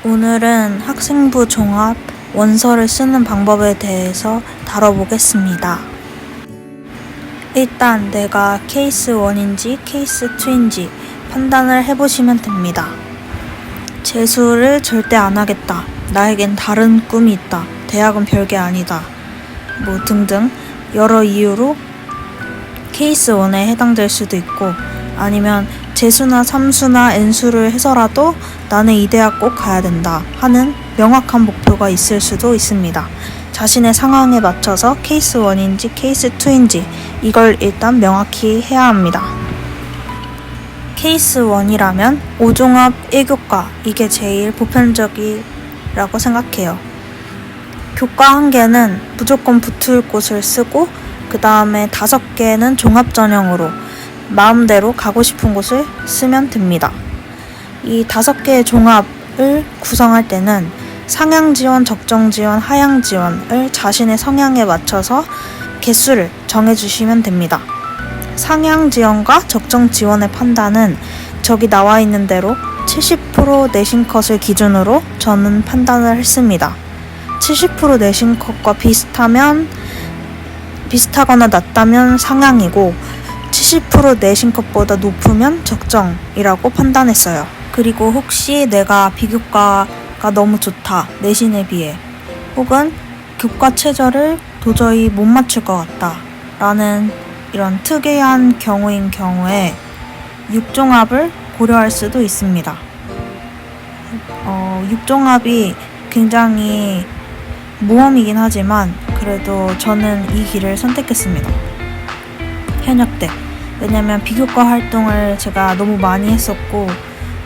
오늘은 학생부 종합 원서를 쓰는 방법에 대해서 다뤄보겠습니다. 일단 내가 케이스 1인지 케이스 2인지 판단을 해보시면 됩니다. 재수를 절대 안 하겠다. 나에겐 다른 꿈이 있다. 대학은 별게 아니다. 뭐 등등 여러 이유로 케이스 1에 해당될 수도 있고, 아니면 재수나 삼수나 N수를 해서라도 나는 이 대학 꼭 가야 된다 하는 명확한 목표가 있을 수도 있습니다. 자신의 상황에 맞춰서 케이스 1인지 케이스 2인지 이걸 일단 명확히 해야 합니다. 케이스 1이라면 5종합 1교과, 이게 제일 보편적이라고 생각해요. 교과 1개는 무조건 붙을 곳을 쓰고, 그 다음에 5개는 종합 전형으로 마음대로 가고 싶은 곳을 쓰면 됩니다. 이 5개의 종합을 구성할 때는 상향 지원, 적정 지원, 하향 지원을 자신의 성향에 맞춰서 개수를 정해주시면 됩니다. 상향 지원과 적정 지원의 판단은 저기 나와 있는 대로 70% 내신 컷을 기준으로 저는 판단을 했습니다. 70% 내신 컷과 비슷하거나 낮다면 상향이고, 70% 내신 컷보다 높으면 적정이라고 판단했어요. 그리고 혹시 내가 비교과가 너무 좋다, 내신에 비해, 혹은 교과 최저를 도저히 못 맞출 것 같다 라는 이런 특이한 경우인 경우에 6종합을 고려할 수도 있습니다. 6종합이 굉장히 모험이긴 하지만 그래도 저는 이 길을 선택했습니다. 현역 때. 왜냐면 비교과 활동을 제가 너무 많이 했었고,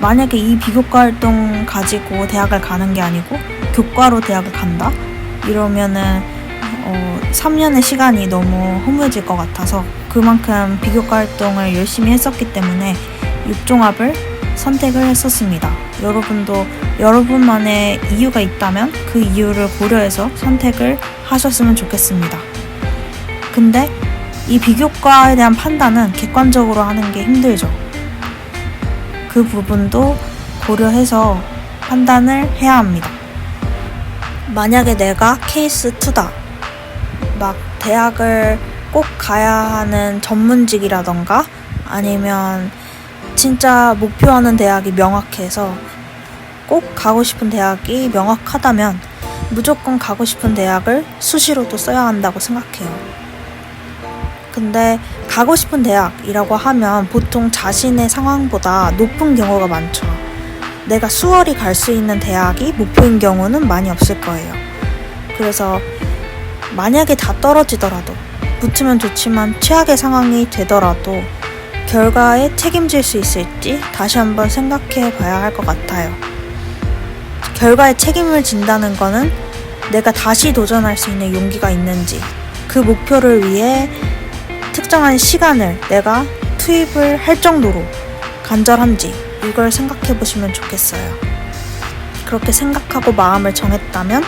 만약에 이 비교과 활동 가지고 대학을 가는 게 아니고 교과로 대학을 간다? 이러면은 3년의 시간이 너무 허무해질 것 같아서 그만큼 비교과 활동을 열심히 했었기 때문에 6종합을 선택을 했었습니다. 여러분도 여러분만의 이유가 있다면 그 이유를 고려해서 선택을 하셨으면 좋겠습니다. 근데 이 비교과에 대한 판단은 객관적으로 하는 게 힘들죠. 그 부분도 고려해서 판단을 해야 합니다. 만약에 내가 케이스 2다. 막 대학을 꼭 가야 하는 전문직이라던가, 아니면 진짜 목표하는 대학이 명확해서 꼭 가고 싶은 대학이 명확하다면 무조건 가고 싶은 대학을 수시로도 써야 한다고 생각해요. 근데 가고 싶은 대학이라고 하면 보통 자신의 상황보다 높은 경우가 많죠. 내가 수월히 갈 수 있는 대학이 목표인 경우는 많이 없을 거예요. 그래서 만약에 다 떨어지더라도, 붙으면 좋지만 최악의 상황이 되더라도 결과에 책임질 수 있을지 다시 한번 생각해 봐야 할 것 같아요. 결과에 책임을 진다는 거는 내가 다시 도전할 수 있는 용기가 있는지, 그 목표를 위해 특정한 시간을 내가 투입을 할 정도로 간절한지, 이걸 생각해 보시면 좋겠어요. 그렇게 생각하고 마음을 정했다면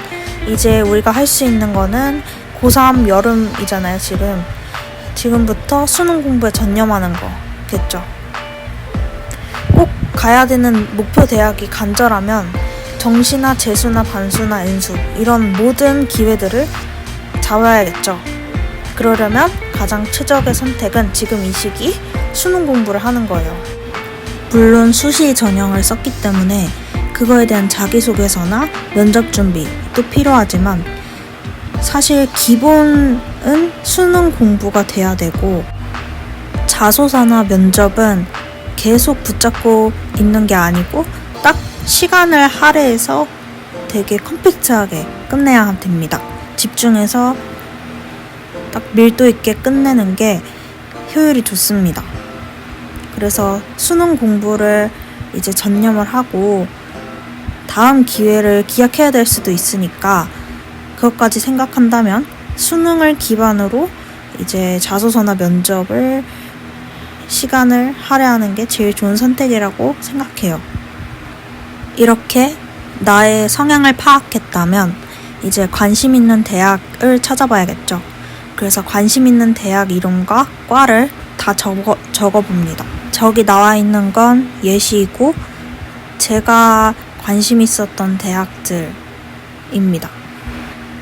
이제 우리가 할 수 있는 거는 고3 여름이잖아요. 지금부터 수능 공부에 전념하는 거겠죠. 꼭 가야 되는 목표 대학이 간절하면 정시나 재수나 반수나 N수 이런 모든 기회들을 잡아야겠죠. 그러려면 가장 최적의 선택은 지금 이 시기 수능 공부를 하는 거예요. 물론 수시 전형을 썼기 때문에 그거에 대한 자기소개서나 면접 준비도 필요하지만, 사실 기본은 수능 공부가 돼야 되고, 자소서나 면접은 계속 붙잡고 있는 게 아니고 딱 시간을 할애해서 되게 컴팩트하게 끝내야 됩니다. 집중해서 딱 밀도 있게 끝내는 게 효율이 좋습니다. 그래서 수능 공부를 이제 전념을 하고 다음 기회를 기약해야 될 수도 있으니까, 그것까지 생각한다면 수능을 기반으로 이제 자소서나 면접을 시간을 할애하는 게 제일 좋은 선택이라고 생각해요. 이렇게 나의 성향을 파악했다면 이제 관심 있는 대학을 찾아봐야겠죠. 그래서 관심 있는 대학 이름과 과를 다 적어봅니다. 저기 나와 있는 건 예시이고, 제가 관심 있었던 대학들입니다.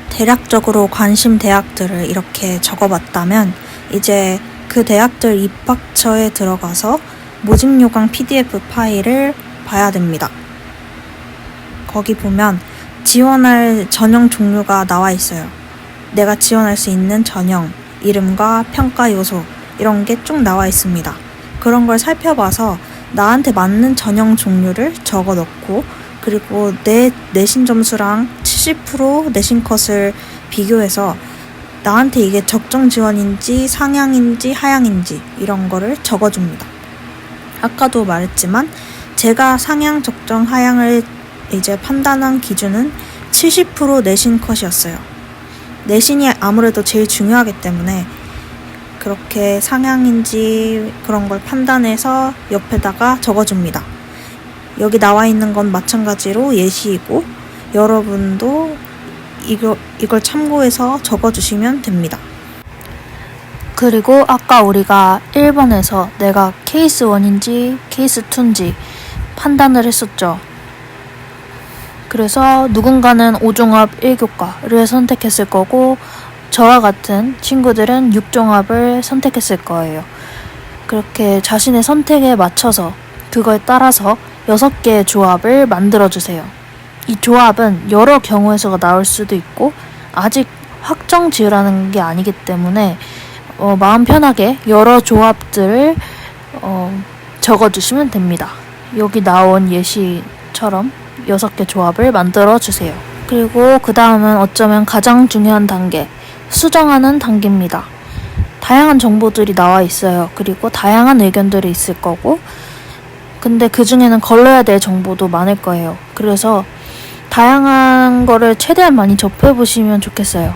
대략적으로 관심 대학들을 이렇게 적어봤다면 이제 그 대학들 입학처에 들어가서 모집 요강 PDF 파일을 봐야 됩니다. 거기 보면 지원할 전형 종류가 나와 있어요. 내가 지원할 수 있는 전형, 이름과 평가 요소 이런 게 쭉 나와 있습니다. 그런 걸 살펴봐서 나한테 맞는 전형 종류를 적어 넣고 그리고 내 내신 점수랑 70% 내신 컷을 비교해서 나한테 이게 적정 지원인지 상향인지 하향인지 이런 거를 적어줍니다. 아까도 말했지만 제가 상향, 적정, 하향을 이제 판단한 기준은 70% 내신 컷이었어요. 내신이 아무래도 제일 중요하기 때문에 그렇게 상향인지 그런 걸 판단해서 옆에다가 적어줍니다. 여기 나와 있는 건 마찬가지로 예시이고 여러분도 이걸 참고해서 적어주시면 됩니다. 그리고 아까 우리가 1번에서 내가 케이스 1인지 케이스 2인지 판단을 했었죠. 그래서 누군가는 5종합 1교과를 선택했을 거고 저와 같은 친구들은 6종합을 선택했을 거예요. 그렇게 자신의 선택에 맞춰서 그거에 따라서 6개의 조합을 만들어주세요. 이 조합은 여러 경우에서가 나올 수도 있고 아직 확정 지으라는 게 아니기 때문에 마음 편하게 여러 조합들을 적어주시면 됩니다. 여기 나온 예시처럼 6개 조합을 만들어주세요. 그리고 그 다음은 어쩌면 가장 중요한 단계, 수정하는 단계입니다. 다양한 정보들이 나와 있어요. 그리고 다양한 의견들이 있을 거고 근데 그 중에는 걸러야 될 정보도 많을 거예요. 그래서 다양한 거를 최대한 많이 접해보시면 좋겠어요.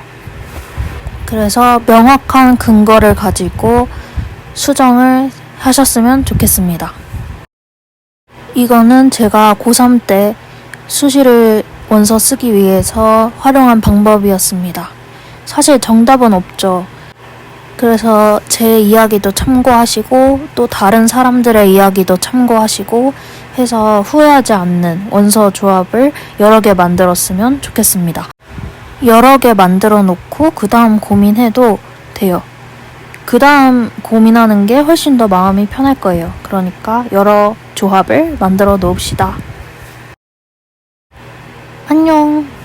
그래서 명확한 근거를 가지고 수정을 하셨으면 좋겠습니다. 이거는 제가 고3 때 수시를 원서 쓰기 위해서 활용한 방법이었습니다. 사실 정답은 없죠. 그래서 제 이야기도 참고하시고 또 다른 사람들의 이야기도 참고하시고 해서 후회하지 않는 원서 조합을 여러 개 만들었으면 좋겠습니다. 여러 개 만들어 놓고 그 다음 고민해도 돼요. 그 다음 고민하는 게 훨씬 더 마음이 편할 거예요. 그러니까 여러 조합을 만들어 놓읍시다. 안녕.